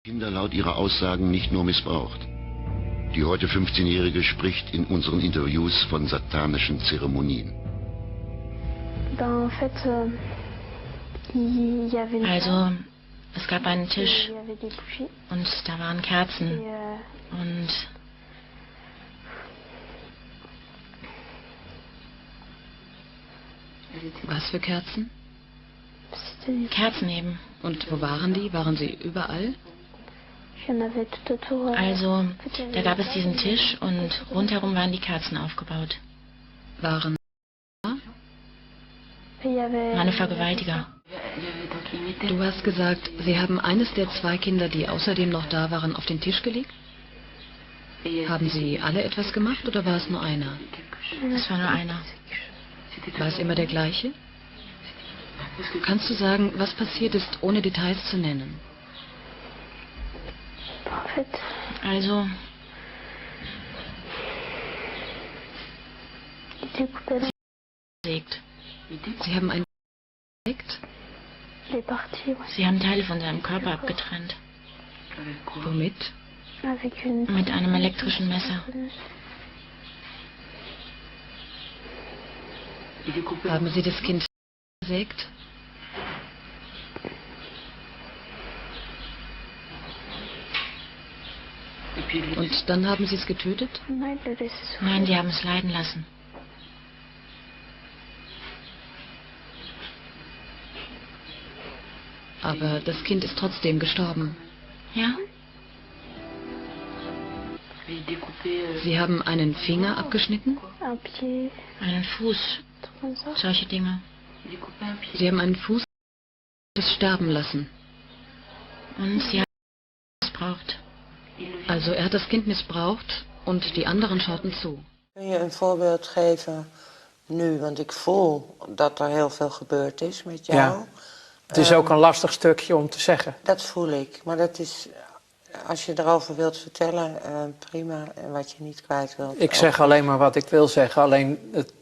Kinder laut ihrer Aussagen nicht nur missbraucht. Die heute 15-Jährige spricht in unseren Interviews von satanischen Zeremonien. Also, es gab einen Tisch und da waren Kerzen und was für Kerzen? Kerzen eben. Und wo waren die? Waren sie überall? Also, da gab es diesen Tisch und rundherum waren die Kerzen aufgebaut. Waren Meine Vergewaltiger. Du hast gesagt, Sie haben eines der zwei Kinder, die außerdem noch da waren, auf den Tisch gelegt? Haben Sie alle etwas gemacht oder war es nur einer? Es war nur einer. War es immer der gleiche? Kannst du sagen, was passiert ist, ohne Details zu nennen? Also, Sie haben einen gelegt? Sie haben Teile von seinem Körper abgetrennt. Womit? Mit einem elektrischen Messer. Haben Sie das Kind gesägt? Und dann haben Sie es getötet? Nein, die haben es leiden lassen. Aber das Kind ist trotzdem gestorben. Ja? Sie haben einen Finger abgeschnitten? Einen Fuß. Solche Dinge. Sie haben einen Fuß sterben lassen. Und sie haben es missbraucht. Also er hat das Kind missbraucht und die anderen schauten zu. Kun je een voorbeeld geven nu, want ik voel dat er heel veel gebeurd is met jou. Ja. Het is ook een lastig stukje om te zeggen. Dat voel ik, maar dat is, als je erover wilt vertellen, prima. En wat je niet kwijt wilt. Ik zeg alleen maar wat ik wil zeggen, alleen het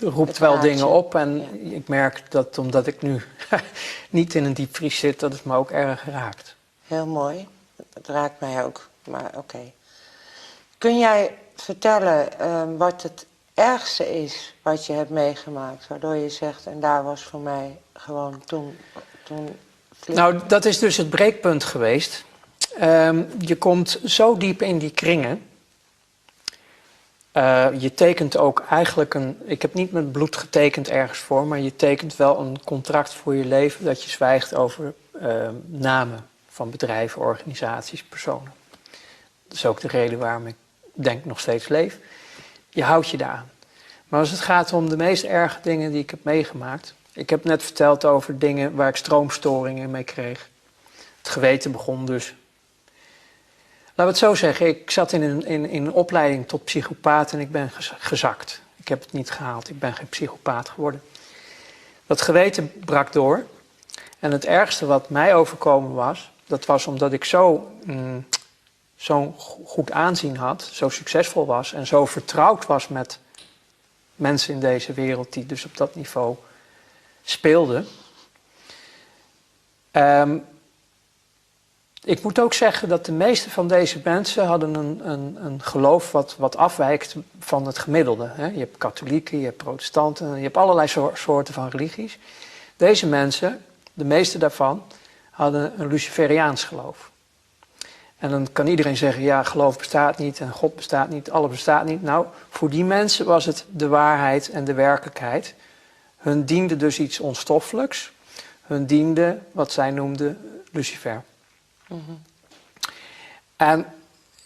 roept wel dingen op. En ik merk dat omdat ik nu niet in een diepvries zit, dat het me ook erg raakt. Heel mooi, het raakt mij ook, maar oké. Kun jij vertellen wat het ergste is wat je hebt meegemaakt, waardoor je zegt, en daar was voor mij gewoon toen Nou, dat is dus het breekpunt geweest. Je komt zo diep in die kringen. Je tekent ook eigenlijk ik heb niet met bloed getekend ergens voor, maar je tekent wel een contract voor je leven dat je zwijgt over namen van bedrijven, organisaties, personen. Dat is ook de reden waarom ik denk nog steeds leef. Je houdt je daaraan. Maar als het gaat om de meest erge dingen die ik heb meegemaakt. Ik heb net verteld over dingen waar ik stroomstoringen mee kreeg. Het geweten begon dus. Laten we het zo zeggen, ik zat in een opleiding tot psychopaat en ik ben gezakt. Ik heb het niet gehaald, ik ben geen psychopaat geworden. Dat geweten brak door. En het ergste wat mij overkomen was, dat was omdat ik zo'n goed aanzien had, zo succesvol was en zo vertrouwd was met mensen in deze wereld die dus op dat niveau speelden. Ik moet ook zeggen dat de meeste van deze mensen hadden een geloof wat afwijkt van het gemiddelde. Hè? Je hebt katholieken, je hebt protestanten, je hebt allerlei soorten van religies. Deze mensen, de meeste daarvan, hadden een Luciferiaans geloof. En dan kan iedereen zeggen, ja, geloof bestaat niet en God bestaat niet, alles bestaat niet. Nou, voor die mensen was het de waarheid en de werkelijkheid. Hun diende dus iets onstoffelijks. Hun diende wat zij noemden Lucifer. Mm-hmm. En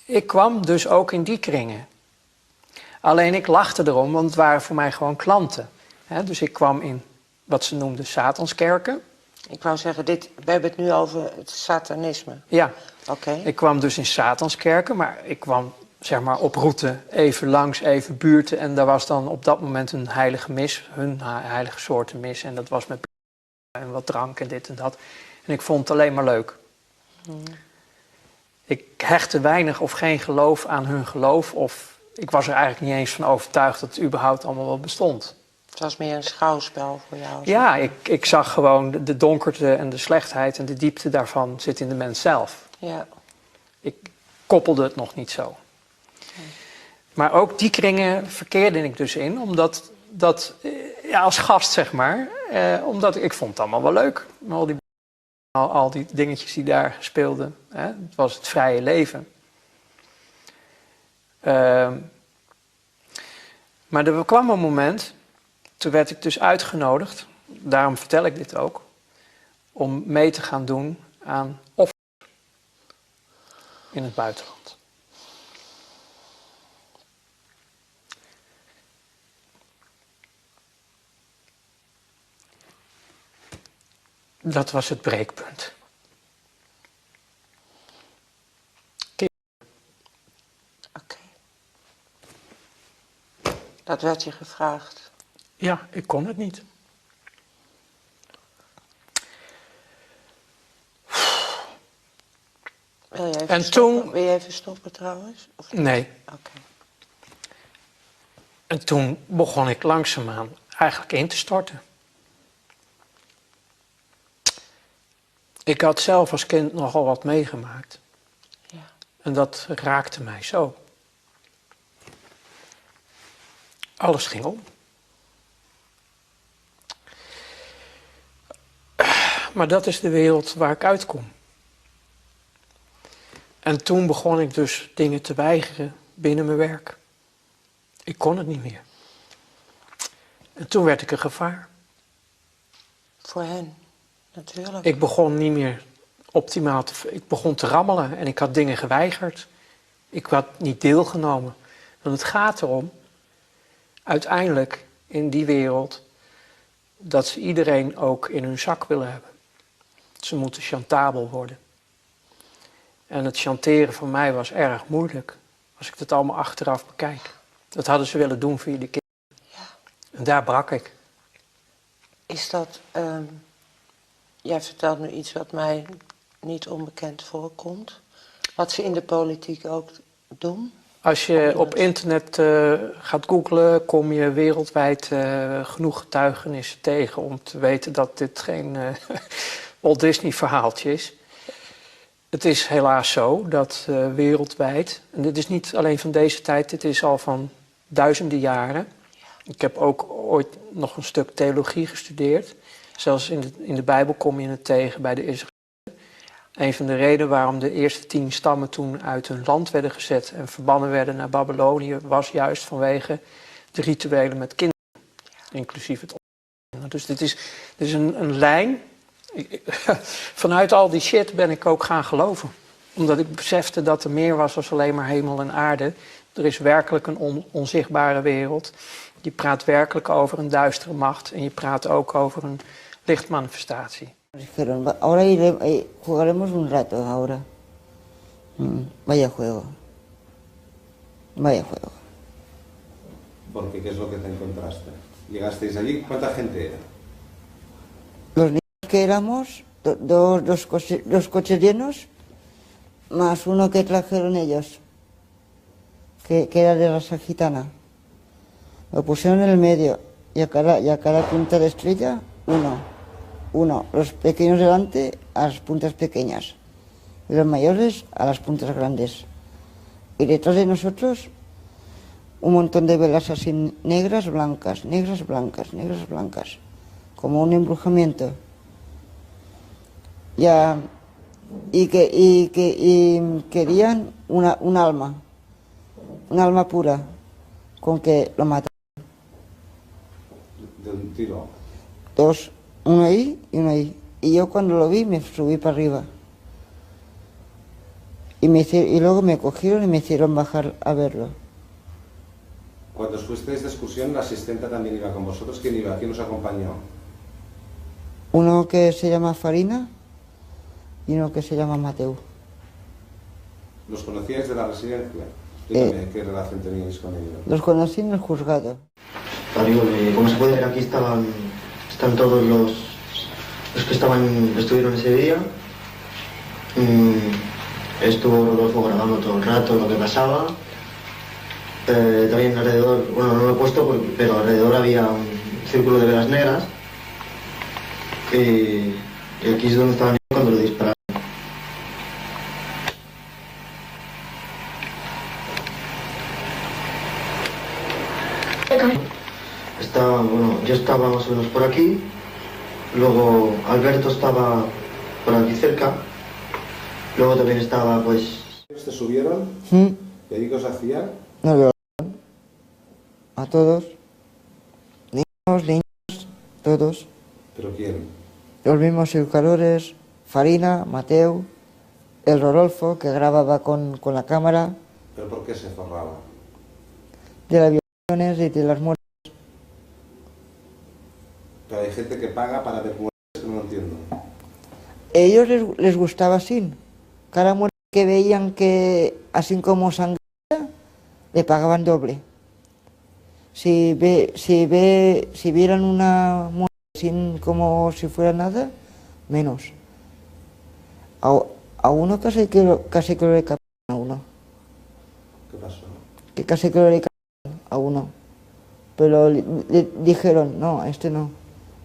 ik kwam dus ook in die kringen. Alleen ik lachte erom, want het waren voor mij gewoon klanten. Dus ik kwam in wat ze noemden Satanskerken. Ik wou zeggen, we hebben het nu over het satanisme. Ja, okay. Ik kwam dus in Satanskerken, maar ik kwam zeg maar op route even langs, even buurten. En daar was dan op dat moment een heilige mis, hun heilige soorten mis. En dat was met en wat drank en dit en dat. En ik vond het alleen maar leuk. Ik hechtte weinig of geen geloof aan hun geloof. Of ik was er eigenlijk niet eens van overtuigd dat het überhaupt allemaal wel bestond. Het was meer een schouwspel voor jou? Ja, ik zag gewoon de donkerte en de slechtheid en de diepte daarvan zit in de mens zelf. Ja. Ik koppelde het nog niet zo. Maar ook die kringen verkeerde ik dus in, omdat als gast zeg maar, omdat ik vond het allemaal wel leuk. Al die dingetjes die daar speelden. Hè? Het was het vrije leven. Maar er kwam een moment, toen werd ik dus uitgenodigd, daarom vertel ik dit ook, om mee te gaan doen aan offers in het buitenland. Dat was het breekpunt. Oké. Dat werd je gevraagd? Ja, ik kon het niet. Wil je even stoppen trouwens? Of nee. Oké. En toen begon ik langzaamaan eigenlijk in te storten. Ik had zelf als kind nogal wat meegemaakt. Ja. En dat raakte mij zo. Alles ging om. Maar dat is de wereld waar ik uitkom. En toen begon ik dus dingen te weigeren binnen mijn werk. Ik kon het niet meer. En toen werd ik een gevaar. Voor hen, natuurlijk. Ik begon niet meer optimaal ik begon te rammelen en ik had dingen geweigerd. Ik had niet deelgenomen. Want het gaat erom, uiteindelijk in die wereld, dat ze iedereen ook in hun zak willen hebben. Ze moeten chantabel worden. En het chanteren voor mij was erg moeilijk, als ik het allemaal achteraf bekijk. Dat hadden ze willen doen via de kinderen. Ja. En daar brak ik. Is dat, jij vertelt nu iets wat mij niet onbekend voorkomt. Wat ze in de politiek ook doen. Als je op internet gaat googlen, kom je wereldwijd genoeg getuigenissen tegen om te weten dat dit geen Walt Disney verhaaltje is. Het is helaas zo dat wereldwijd, en dit is niet alleen van deze tijd, dit is al van duizenden jaren. Ik heb ook ooit nog een stuk theologie gestudeerd. Zelfs in de Bijbel kom je het tegen bij de Israëlieten. Een van de redenen waarom de eerste 10 stammen toen uit hun land werden gezet en verbannen werden naar Babylonië, was juist vanwege de rituelen met kinderen, inclusief het opnemen. Dus dit is een lijn. Vanuit al die shit ben ik ook gaan geloven. Omdat ik besefte dat er meer was dan alleen maar hemel en aarde. Er is werkelijk een onzichtbare wereld. Je praat werkelijk over een duistere macht en je praat ook over een lichtmanifestatie. Dijeron, ahora jugaremos un rato, ahora. Vaya juego. Vaya juego. Porque, ¿qué es lo que te encontraste? Llegasteis allí, ¿cuánta gente era? Los niños que éramos, dos coches llenos, más uno que trajeron ellos, que era de raza gitana. Lo pusieron en el medio y a cada punta de estrella, uno, los pequeños delante a las puntas pequeñas y los mayores a las puntas grandes. Y detrás de nosotros un montón de velas así negras, blancas, negras, blancas, negras, blancas, como un embrujamiento. Ya, y querían un alma pura, con que lo mataron. ¿De un tiro? 2. Uno ahí y uno ahí. Y yo cuando lo vi me subí para arriba. Y luego me cogieron y me hicieron bajar a verlo. Cuando fuisteis de excursión, la asistenta también iba con vosotros. ¿Quién iba? ¿Quién os acompañó? Uno que se llama Farina y uno que se llama Mateu. ¿Los conocíais de la residencia? Explícame qué relación teníais con ellos. Los conocí en el juzgado. Como se puede ver aquí están todos los que estuvieron ese día. Estuvo Rodolfo grabando todo el rato lo que pasaba. También alrededor, bueno, no lo he puesto, pero alrededor había un círculo de velas negras. Y aquí es donde estaban cuando lo dispararon. yo estaba más o menos por aquí, luego Alberto estaba por aquí cerca, luego también estaba pues... ¿Se subieron? ¿Y ahí qué os hacían? Nos violaron a todos, niños, todos. ¿Pero quién? Los mismos educadores, Farina, Mateo, el Rodolfo, que grababa con la cámara. ¿Pero por qué se forraba? De las violaciones y de las muertes. Pero hay gente que paga para ver muertes, que no lo entiendo. A ellos les gustaba así. Cada muerte que veían que, así como sangre, le pagaban doble. Si vieran una muerte sin como si fuera nada, menos. A uno casi que lo decapitaron a uno. ¿Qué pasó? Que casi que lo decapitaron a uno. Pero le dijeron, no, este no,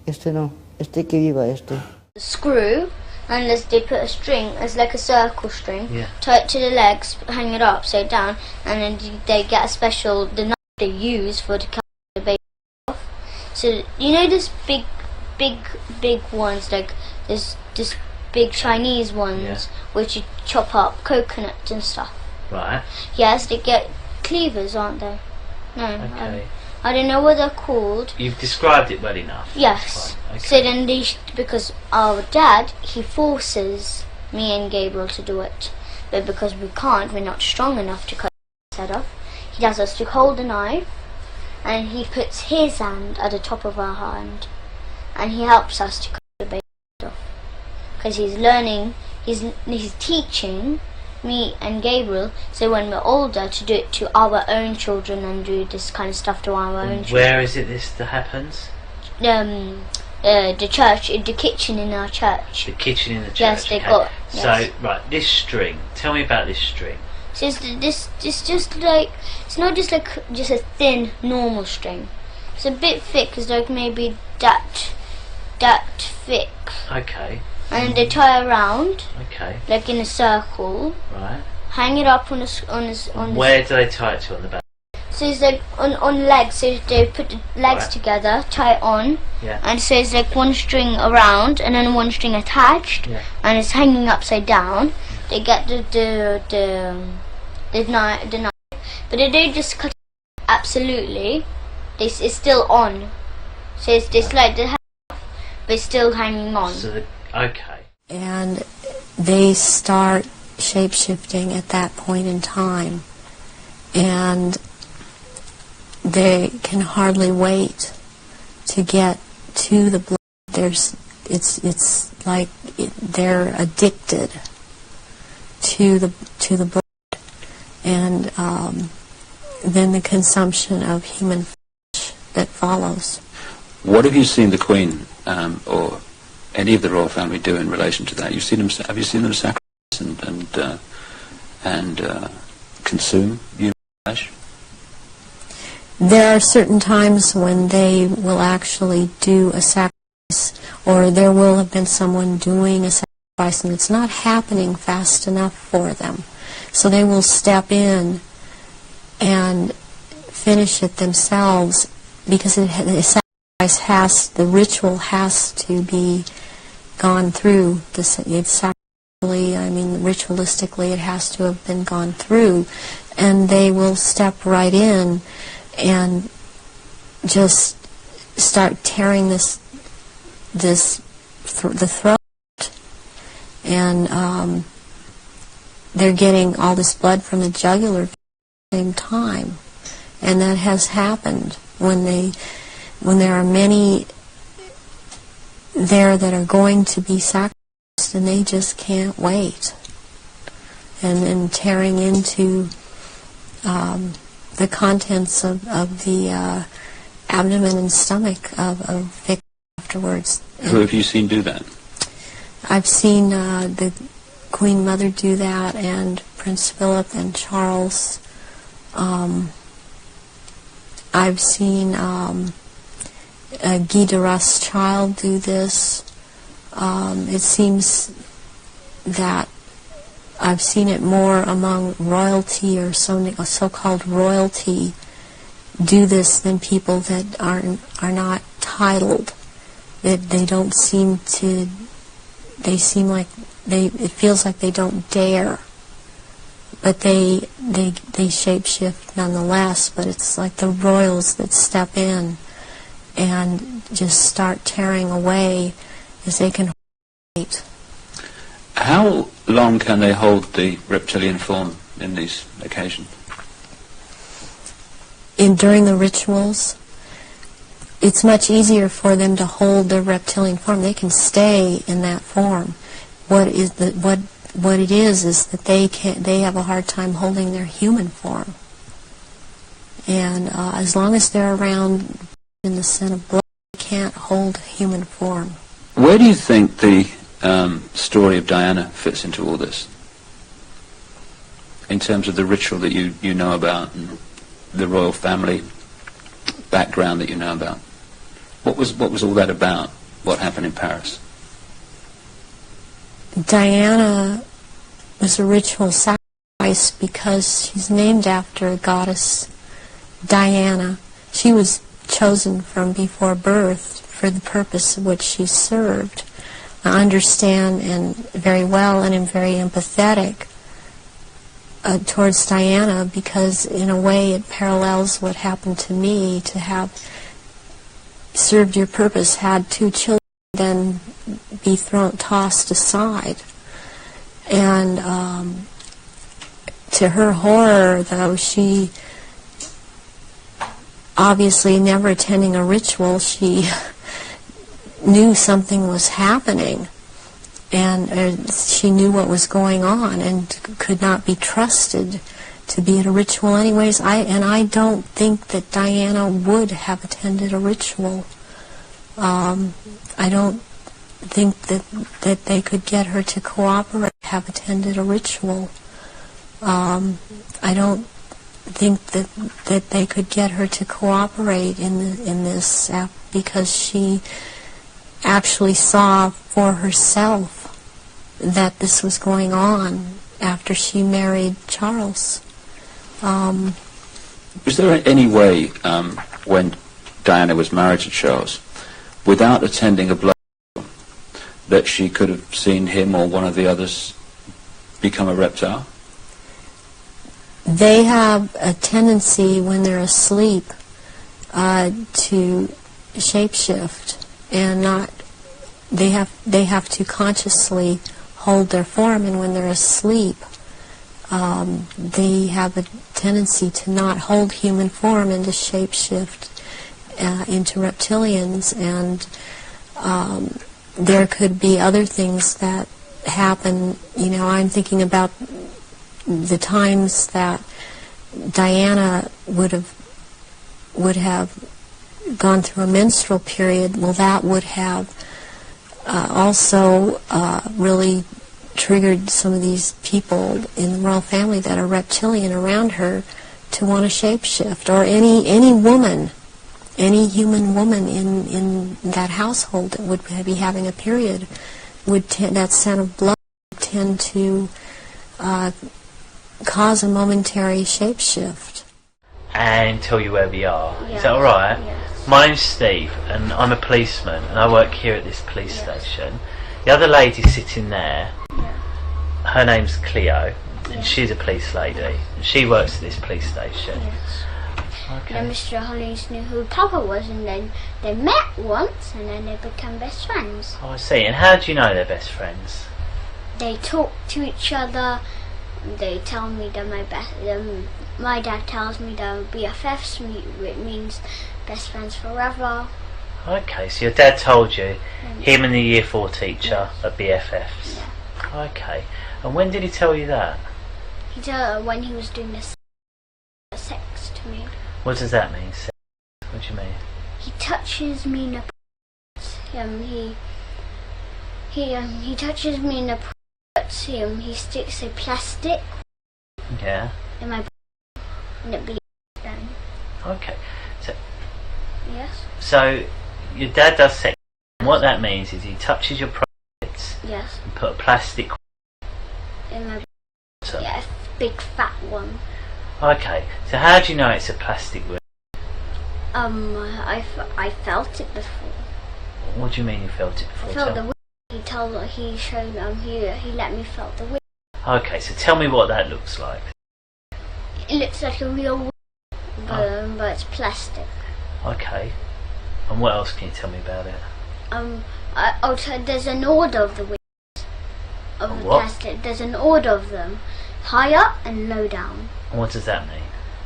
este que viva este. Screw, and they put a string as like a circle string, tie it to the legs, hang it upside down, and then they get a special the knife they use for to cut the baby off. So you know this big ones, like this big Chinese ones, which you chop up coconuts and stuff. Right. Yes, they get cleavers, aren't they? No. Okay. I don't know what they're called. You've described it well enough. Yes. Right. Okay. So then because our dad, he forces me and Gabriel to do it. But because we can't, we're not strong enough to cut his head off, he does us to hold the knife, and he puts his hand at the top of our hand, and he helps us to cut the baby head off. Because he's learning, he's teaching me and Gabriel, so when we're older, to do it to our own children and do this kind of stuff to our own children. Where is it this that happens? The church, in the kitchen in our church. The kitchen in the church. Yes, they got. Yes. So, right, this string. Tell me about this string. So it's just like, it's not just like just a thin normal string. It's a bit thick. It's like maybe that thick. Okay. And they tie around. Okay. Like in a circle. Right. Hang it up on Where do they tie it to on the back? So it's like on legs. So they put the legs together, tie it on. Yeah. And so it's like one string around and then one string attached. Yeah. And it's hanging upside down. They get the knife, but they don't just cut it absolutely. It's still on. So it's like the half, but it's still hanging on. So okay. And they start shape-shifting at that point in time, and they can hardly wait to get to the blood. It's like they're addicted to the blood, and then the consumption of human flesh that follows. What have you seen the Queen or any of the royal family do in relation to that? Have you seen them sacrifice and consume human flesh? There are certain times when they will actually do a sacrifice, or there will have been someone doing a sacrifice, and it's not happening fast enough for them. So they will step in and finish it themselves, because the sacrifice the ritual has to be gone through. Ritualistically, it has to have been gone through, and they will step right in and just start tearing the throat, and they're getting all this blood from the jugular at the same time, and that has happened when there are many there that are going to be sacrificed, and they just can't wait, and then tearing into the contents of the abdomen and stomach of victims afterwards. Who have you seen do that? I've seen the Queen Mother do that, and Prince Philip and Charles. I've seen Guy de Rothschild do this. It seems that I've seen it more among royalty, or so-called royalty, do this than people that are not titled. That they don't seem to. They seem like it feels like they don't dare. But they shapeshift nonetheless. But it's like the royals that step in and just start tearing away as they can. How long can they hold the reptilian form in these occasions? During the rituals, it's much easier for them to hold their reptilian form. They can stay in that form. What it is that they have a hard time holding their human form. And as long as they're around in the scent of blood, they can't hold human form. Where do you think the story of Diana fits into all this? In terms of the ritual that you know about and the royal family background that you know about. What was all that about? What happened in Paris? Diana was a ritual sacrifice because she's named after a goddess, Diana. She was chosen from before birth for the purpose of which she served. I understand and very well and am very empathetic towards Diana because in a way it parallels what happened to me, to have served your purpose, had 2 children, then be tossed aside. And to her horror, though, she obviously never attending a ritual, she knew something was happening. And she knew what was going on and could not be trusted to be at a ritual anyways. I don't think that Diana would have attended a ritual. I don't think that they could get her to cooperate, have attended a ritual. I don't think that they could get her to cooperate in this because she actually saw for herself that this was going on after she married Charles. Was there any way, when Diana was married to Charles, without attending a blood ritual, that she could have seen him or one of the others become a reptile? They have a tendency when they're asleep to shapeshift and not. They have to consciously hold their form, and when they're asleep, they have a tendency to not hold human form and to shapeshift into reptilians. And there could be other things that happen. You know, I'm thinking about the times that Diana would have gone through a menstrual period. Well, that would have also really triggered some of these people in the royal family that are reptilian around her to want to shapeshift, or any woman, any human woman in that household that would be having a period would that scent of blood would tend to cause a momentary shapeshift. And tell you where we are. Yes. Is that alright? Yes. My name's Steve and I'm a policeman and I work here at this police station. The other lady sitting there, her name's Cleo and she's a police lady and she works at this police station. Yes. Okay. Then Mr. Hollins knew who Papa was, and then they met once and then they became best friends. Oh, I see. And how do you know they're best friends? They talk to each other. They tell me that my dad tells me that BFFs, it means best friends forever. Okay, so your dad told you him and the year 4 teacher are BFFs. Yeah. Okay. And when did he tell you that? He told when he was doing this sex to me. What does that mean, sex? What do you mean? He touches me in the he touches me in the he sticks a plastic in my and it bleeds then. Okay. So Yes. So your dad does sex. And what that means is he touches your privates. Yes. And put a plastic In my yeah, a big fat one. Okay. So how do you know it's a plastic wound? I felt it before. What do you mean you felt it before? I felt the wind. He showed he let me felt the wind. Okay, so tell me what that looks like. It looks like a real wind, but it's plastic. Okay. And what else can you tell me about it? There's an order of the wings of the plastic. There's an order of them, high up and low down. And what does that mean?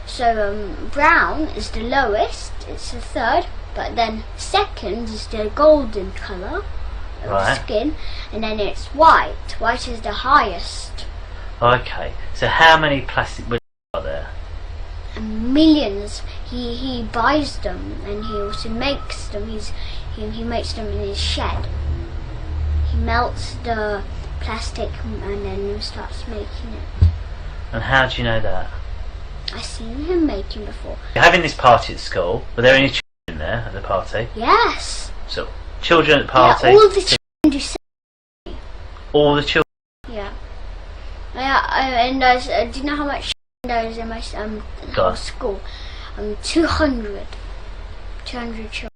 So brown is the lowest, it's the third, but then second is the golden colour of the skin, and then it's white. White is the highest. Okay, so how many plastic wings are there? Millions. He buys them, and he also makes them. He makes them in his shed. He melts the plastic and then starts making it. And how do you know that? I've seen him making before. You're having this party at school. Were there any children there at the party? Yes. So children at the party. Yeah, all the children do ceremony. All the children. Yeah. And do you know how much there is in my whole school? 200 children.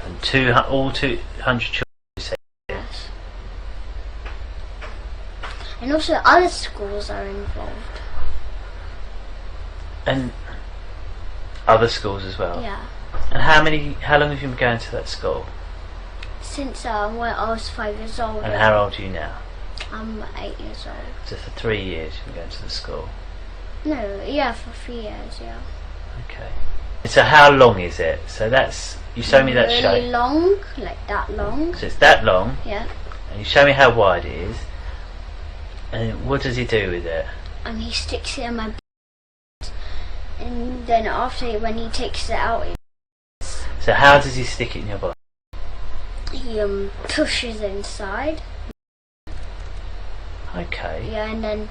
And all 200 children, you say? Yes. And also other schools are involved. And other schools as well? Yeah. And how long have you been going to that school? Since when I was 5 years old. And how old are you now? I'm 8 years old. So for 3 years you've been going to the school? No, yeah, for 3 years, yeah. Okay. So how long is it? So that's, you show me that shape. Really long, like that long. So it's that long. Yeah. And you show me how wide it is. And what does he do with it? And he sticks it in my butt. And then after, when he takes it out, so how does he stick it in your butt? He pushes inside. Okay. Yeah, and then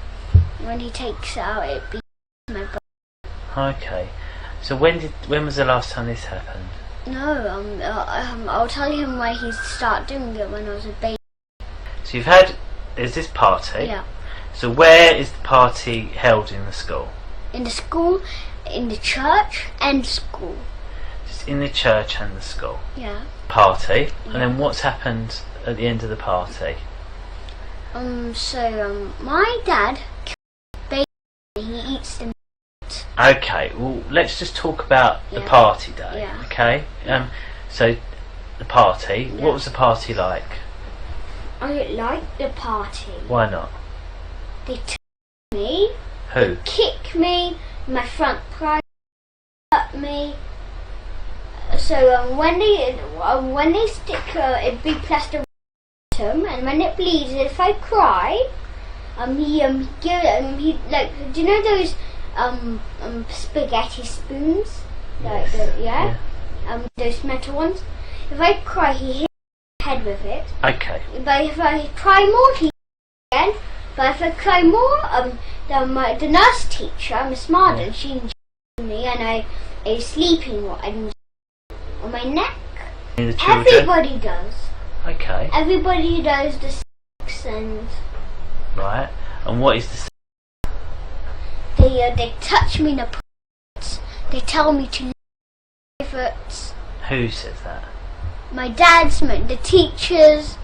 when he takes it out, it beats my butt. Okay. So when was the last time this happened? No, I'll tell him why he started doing it when I was a baby. So there's this party. Yeah. So where is the party held in the school? In the school, in the church, and school. It's in the church and the school. Yeah. Party. Yeah. And then what's happened at the end of the party? My dad kills the baby and he eats the meat. Okay, well let's just talk about the party day. Yeah. Okay? So the party, what was the party like? I don't like the party. Why not? They took me. Who? They kick me. My front cry hurt me. So when they stick a big plaster and when it bleeds, if I cry, he like, do you know those spaghetti spoons? Like those metal ones. If I cry, he hits my head with it. Okay. But if I cry more, he again. But if I cry more, the nurse teacher, Miss Marden, she injected me, and I sleeping on my neck. Everybody does. Okay. Everybody does the sex and. Right. And what is the sex? They touch me in the parts. They tell me to leave it. Who says that? My dad's, the teachers,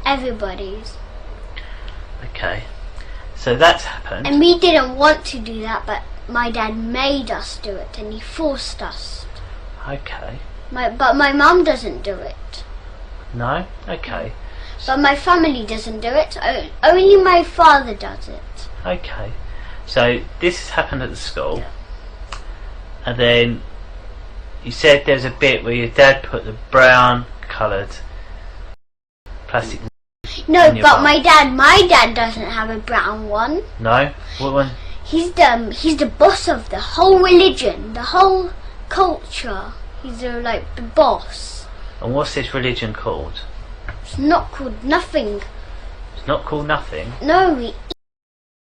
everybody's. Okay. So that's happened. And we didn't want to do that, but my dad made us do it, and he forced us. Okay. But my mum doesn't do it. No? Okay. But my family doesn't do it. Only my father does it. Okay. So this has happened at the school. And then you said there's a bit where your dad put the brown coloured plastic. No, but my dad doesn't have a brown one. No? What one? He's the boss of the whole religion, the whole culture. He's the boss. And what's this religion called? It's not called nothing. It's not called nothing? No, we eat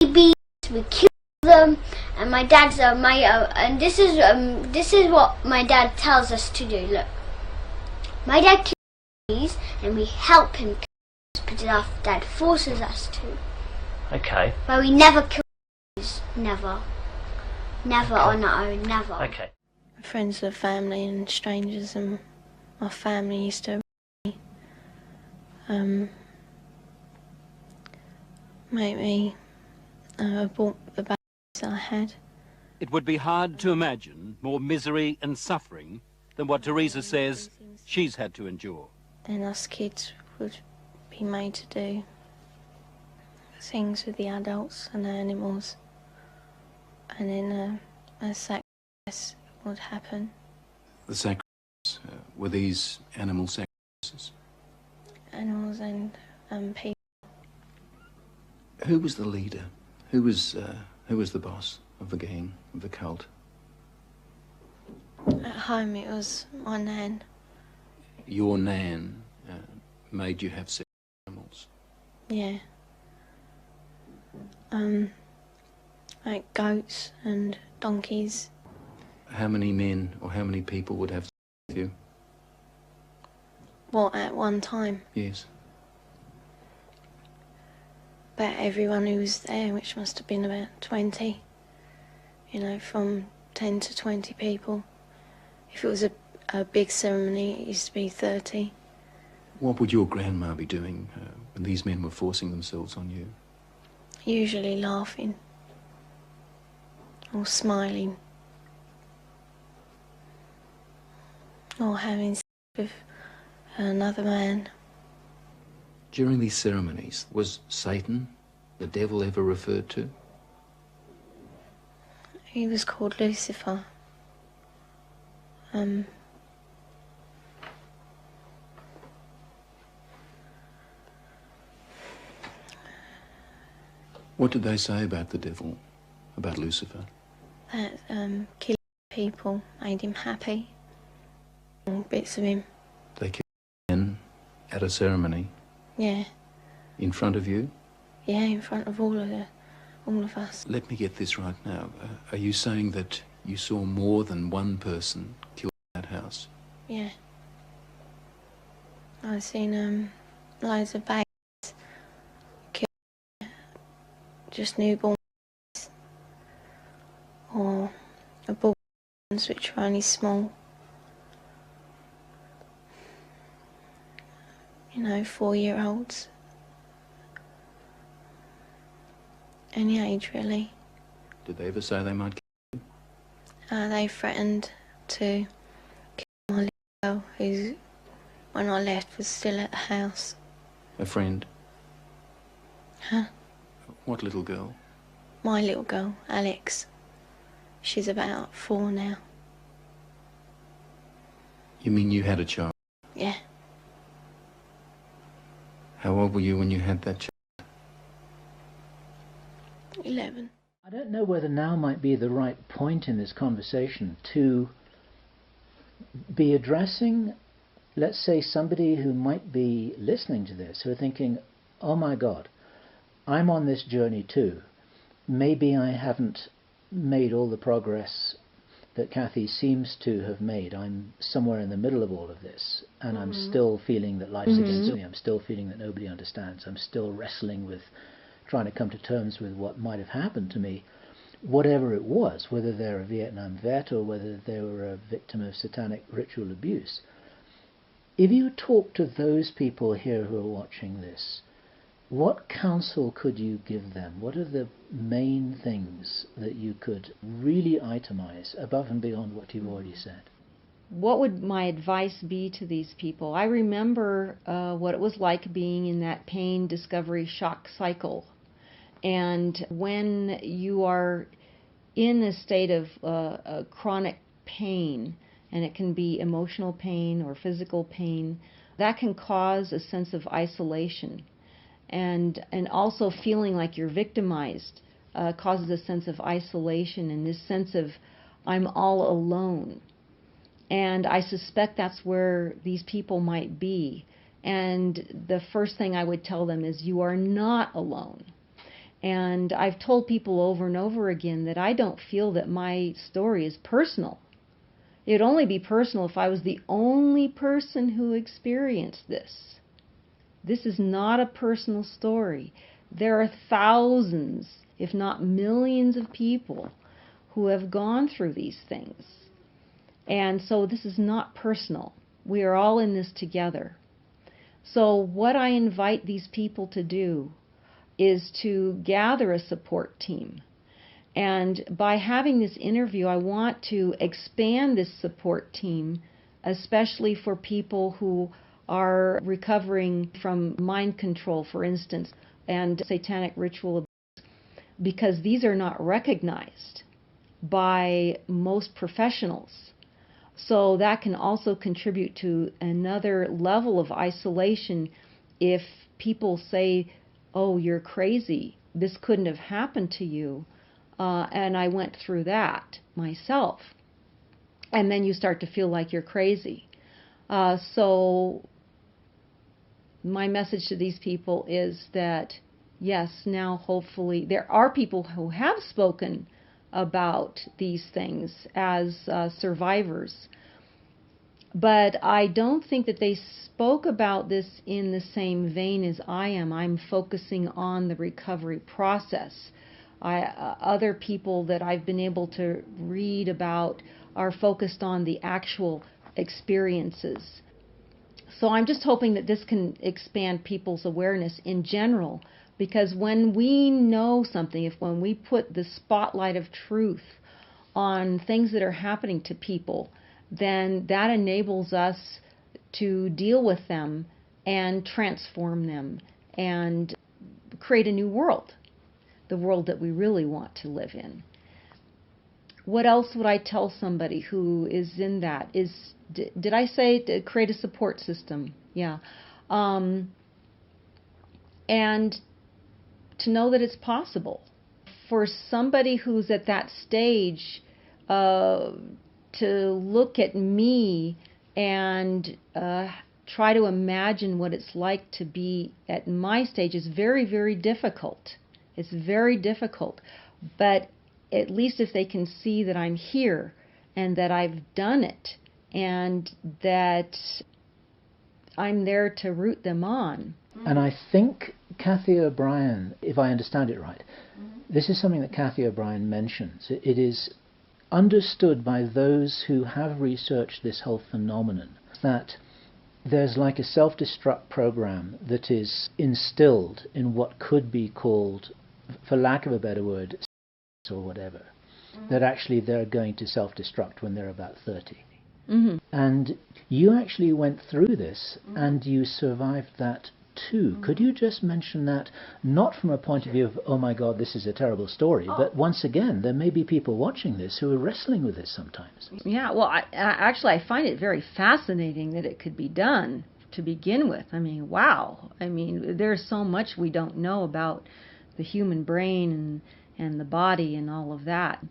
babies, we kill them, and my dad's and this is what my dad tells us to do. Look, my dad kills babies, and we help him kill babies, but our dad forces us to. Okay. But we never kill babies, never on our own, never. Okay. friends of the family and strangers, and my family used to make me abort the babies I had. It would be hard to imagine more misery and suffering than what Teresa says she's had to endure. Then us kids would be made to do things with the adults and the animals, and then a sacrifice would happen. The sacrifices, were these animal sacrifices? Animals and people. Who was the leader? Who was the boss of the gang, of the cult? At home it was my nan. Your nan made you have sex with animals? Yeah. Like goats and donkeys. How many men or how many people would have sex with you? What, at one time? Yes. About everyone who was there, which must have been about 20. You know, from 10 to 20 people. If it was a big ceremony, it used to be 30. What would your grandma be doing when these men were forcing themselves on you? Usually laughing. Or smiling. Or having sex with another man. During these ceremonies, was Satan, the devil, ever referred to? He was called Lucifer. What did they say about the devil, about Lucifer? That killing people made him happy. Bits of him. They killed men at a ceremony? Yeah. In front of you? Yeah, in front of all of us. Let me get this right now. Are you saying that you saw more than one person killed in that house? Yeah. I've seen loads of babies killed, just newborn babies, or abortions which were only small. You know, 4-year-olds. Any age, really. Did they ever say they might kill you? They threatened to kill my little girl, who, when I left, was still at the house. A friend? Huh? What little girl? My little girl, Alex. She's about 4 now. You mean you had a child? Yeah. How old were you when you had that child? 11. I don't know whether now might be the right point in this conversation to be addressing, let's say, somebody who might be listening to this, who are thinking, oh my God, I'm on this journey too. Maybe I haven't made all the progress that Kathy seems to have made. I'm somewhere in the middle of all of this, and I'm still feeling that life's against me. I'm still feeling that nobody understands. I'm still wrestling with trying to come to terms with what might have happened to me, whatever it was, whether they're a Vietnam vet or whether they were a victim of satanic ritual abuse. If you talk to those people here who are watching this, what counsel could you give them? What are the main things that you could really itemize above and beyond what you've already said? What would my advice be to these people? I remember what it was like being in that pain, discovery, shock cycle. And when you are in a state of chronic pain, and it can be emotional pain or physical pain, that can cause a sense of isolation. And also feeling like you're victimized causes a sense of isolation and this sense of I'm all alone. And I suspect that's where these people might be. And the first thing I would tell them is you are not alone. And I've told people over and over again that I don't feel that my story is personal. It would only be personal if I was the only person who experienced this. This is not a personal story. There are thousands, if not millions of people who have gone through these things. And so this is not personal. We are all in this together. So what I invite these people to do is to gather a support team. And by having this interview, I want to expand this support team, especially for people who are recovering from mind control, for instance, and satanic ritual abuse, because these are not recognized by most professionals. So that can also contribute to another level of isolation if people say, oh, you're crazy, this couldn't have happened to you, and I went through that myself. And then you start to feel like you're crazy. So my message to these people is that, yes, now hopefully there are people who have spoken about these things as survivors. But I don't think that they spoke about this in the same vein as I am. I'm focusing on the recovery process. Other people that I've been able to read about are focused on the actual experiences. So I'm just hoping that this can expand people's awareness in general, because when we know something, when we put the spotlight of truth on things that are happening to people, then that enables us to deal with them and transform them and create a new world, the world that we really want to live in. What else would I tell somebody who is in that? Did I say to create a support system? Yeah. And to know that it's possible. For somebody who's at that stage, to look at me and try to imagine what it's like to be at my stage is very, very difficult. It's very difficult. But at least if they can see that I'm here and that I've done it and that I'm there to root them on. And I think Cathy O'Brien, if I understand it right, this is something that Cathy O'Brien mentions. It is understood by those who have researched this whole phenomenon that there's like a self-destruct program that is instilled in what could be called, for lack of a better word, or whatever, that actually they're going to self-destruct when they're about 30. Mm-hmm. And you actually went through this and you survived that too. Could you just mention that, not from a point of view of, oh my God, this is a terrible story, but once again, there may be people watching this who are wrestling with this sometimes. Yeah, well, I find it very fascinating that it could be done to begin with. I mean, wow. I mean, there's so much we don't know about the human brain and the body and all of that.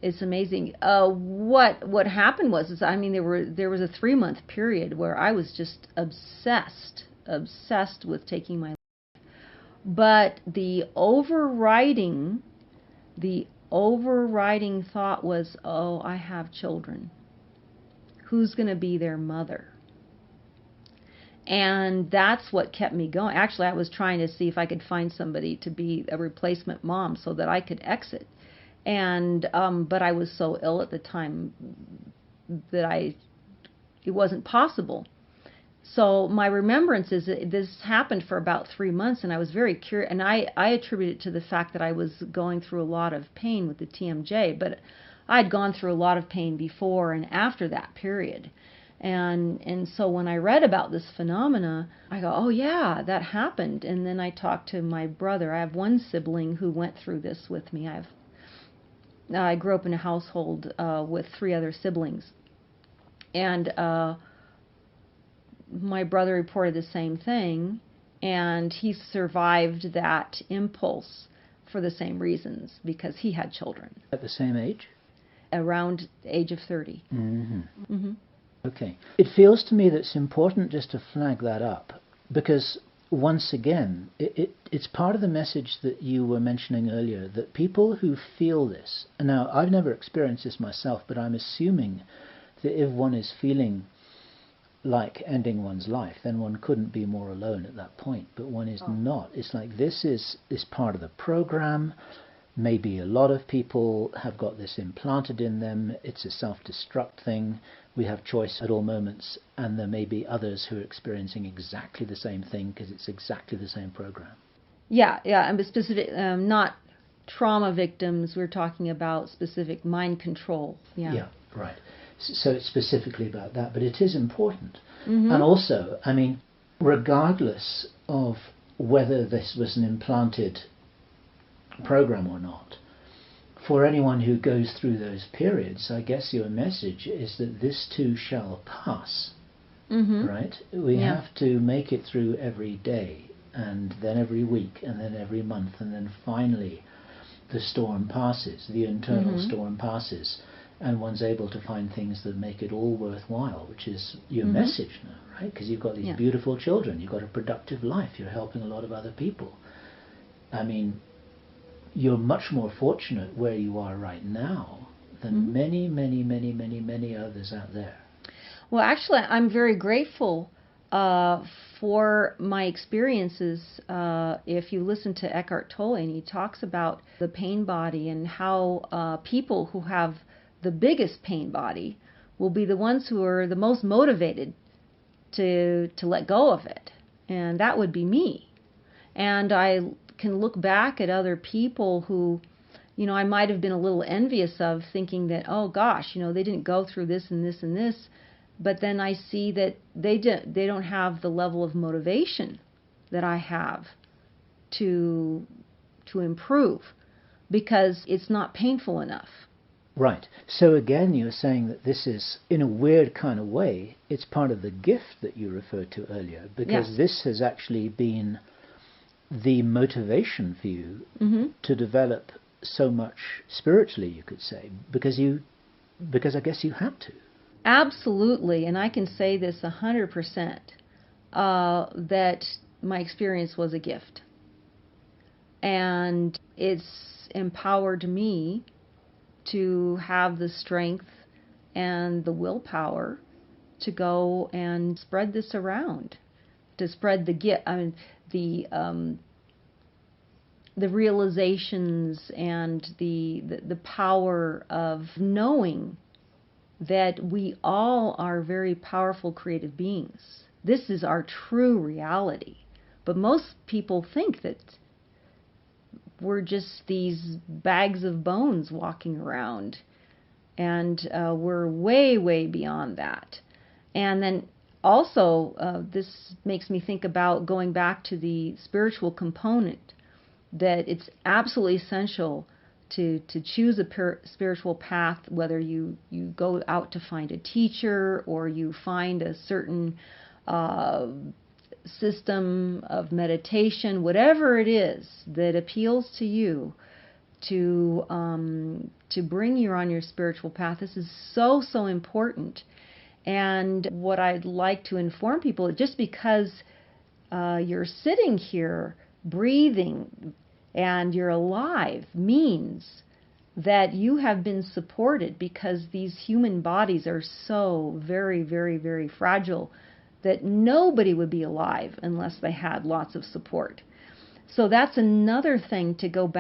It's amazing. What happened was I mean, there was a 3-month period where I was just obsessed with taking my life. But the overriding thought was, oh, I have children. Who's going to be their mother? And that's what kept me going. Actually, I was trying to see if I could find somebody to be a replacement mom so that I could exit. And but I was so ill at the time that it wasn't possible. So my remembrance is that this happened for about 3 months, and I was very curious, and I attribute it to the fact that I was going through a lot of pain with the TMJ, but I'd gone through a lot of pain before and after that period. And so when I read about this phenomena, I go, oh yeah, that happened. And then I talked to my brother. I have one sibling who went through this with me. I grew up in a household with 3 other siblings. And my brother reported the same thing, and he survived that impulse for the same reasons, because he had children. At the same age? Around the age of 30. Mm-hmm. Mm-hmm. Okay. It feels to me that it's important just to flag that up, because once again, it's part of the message that you were mentioning earlier, that people who feel this, and now I've never experienced this myself, but I'm assuming that if one is feeling like ending one's life, then one couldn't be more alone at that point, but one is not. It's like this is part of the program. Maybe a lot of people have got this implanted in them. It's a self-destruct thing. We have choice at all moments, and there may be others who are experiencing exactly the same thing because it's exactly the same program. Yeah, and specific, not trauma victims. We're talking about specific mind control. Yeah, right. So it's specifically about that, but it is important. Mm-hmm. And also, I mean, regardless of whether this was an implanted program or not, for anyone who goes through those periods, I guess your message is that this too shall pass, right? We have to make it through every day, and then every week, and then every month, and then finally the storm passes, the internal storm passes, and one's able to find things that make it all worthwhile, which is your message now, right? Because you've got these beautiful children, you've got a productive life, you're helping a lot of other people. I mean, you're much more fortunate where you are right now than many, many, many, many, many others out there. Well, actually, I'm very grateful for my experiences. If you listen to Eckhart Tolle, and he talks about the pain body and how people who have the biggest pain body will be the ones who are the most motivated to let go of it. And that would be me. And I can look back at other people who, you know, I might have been a little envious of, thinking that, oh gosh, you know, they didn't go through this and this and this. But then I see that they don't have the level of motivation that I have to improve, because it's not painful enough. Right. So again, you're saying that this is, in a weird kind of way, it's part of the gift that you referred to earlier, because this has actually been the motivation for you to develop so much spiritually, you could say, because I guess you had to. Absolutely, and I can say this 100%, that my experience was a gift. And it's empowered me to have the strength and the willpower to go and spread this around, to spread the gift. I mean, the realizations and the power of knowing that we all are very powerful creative beings. This is our true reality. But most people think that we're just these bags of bones walking around, and we're way, way beyond that. And then also, this makes me think about going back to the spiritual component, that it's absolutely essential to choose a spiritual path, whether you go out to find a teacher or you find a certain system of meditation, whatever it is that appeals to you, to bring you on your spiritual path. This is so, so important. And what I'd like to inform people, just because you're sitting here breathing and you're alive, means that you have been supported, because these human bodies are so very, very, very fragile that nobody would be alive unless they had lots of support. So that's another thing to going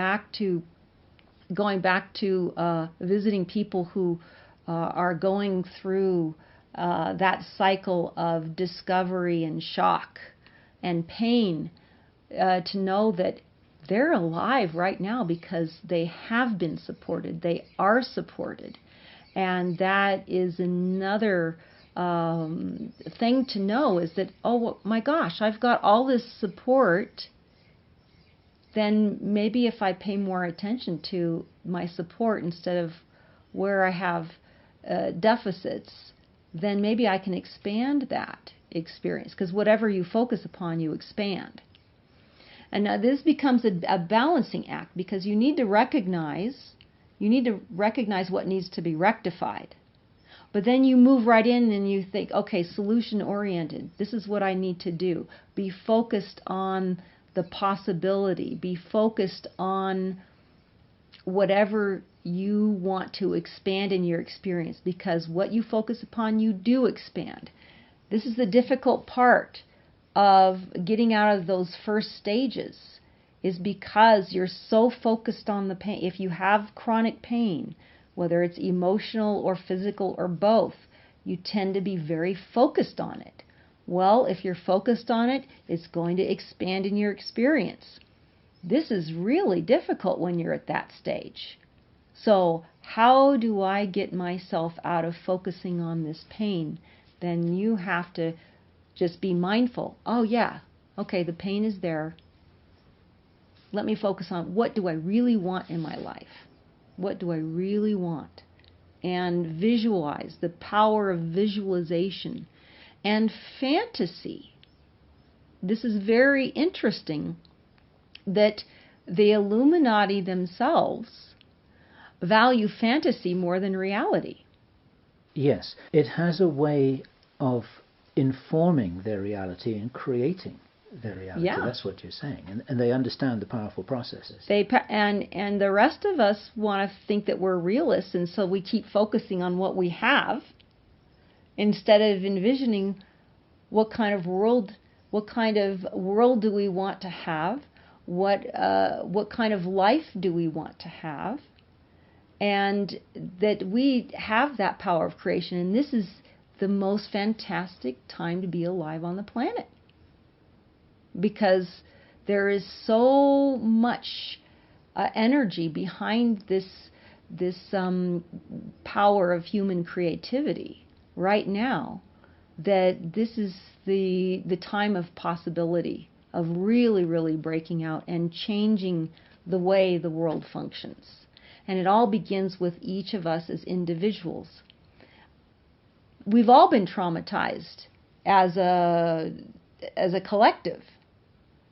back to visiting people who are going through that cycle of discovery and shock and pain, to know that they're alive right now because they have been supported. They are supported. And that is another thing to know, is that, oh my gosh, I've got all this support. Then maybe if I pay more attention to my support instead of where I have deficits, then maybe I can expand that experience, because whatever you focus upon, you expand. And now this becomes a balancing act, because you need to recognize what needs to be rectified. But then you move right in and you think, okay, solution oriented. This is what I need to do. Be focused on the possibility. Be focused on whatever you want to expand in your experience, because what you focus upon, you do expand. This is the difficult part of getting out of those first stages, is because you're so focused on the pain. If you have chronic pain, whether it's emotional or physical or both, you tend to be very focused on it. Well, if you're focused on it, it's going to expand in your experience. This is really difficult when you're at that stage. So how do I get myself out of focusing on this pain? Then you have to just be mindful. Oh yeah, okay, the pain is there. Let me focus on what do I really want in my life? What do I really want? And visualize, the power of visualization and fantasy. This is very interesting that the Illuminati themselves value fantasy more than reality. Yes, it has a way of informing their reality and creating their reality. Yeah. That's what you're saying. And they understand the powerful processes. And the rest of us want to think that we're realists, and so we keep focusing on what we have instead of envisioning what kind of world do we want to have, what kind of life do we want to have, and that we have that power of creation. And this is the most fantastic time to be alive on the planet, because there is so much energy behind this power of human creativity right now, that this is the time of possibility, of really, really breaking out and changing the way the world functions. And it all begins with each of us as individuals. We've all been traumatized as a collective.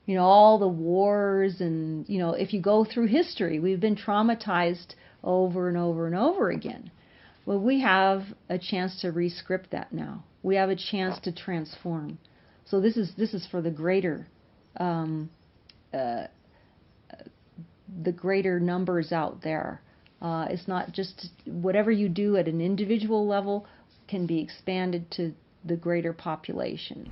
You know, all the wars, and, you know, if you go through history, we've been traumatized over and over and over again. Well, we have a chance to re-script that now. We have a chance to transform. So this is for the greater numbers out there. It's not just whatever you do at an individual level can be expanded to the greater population.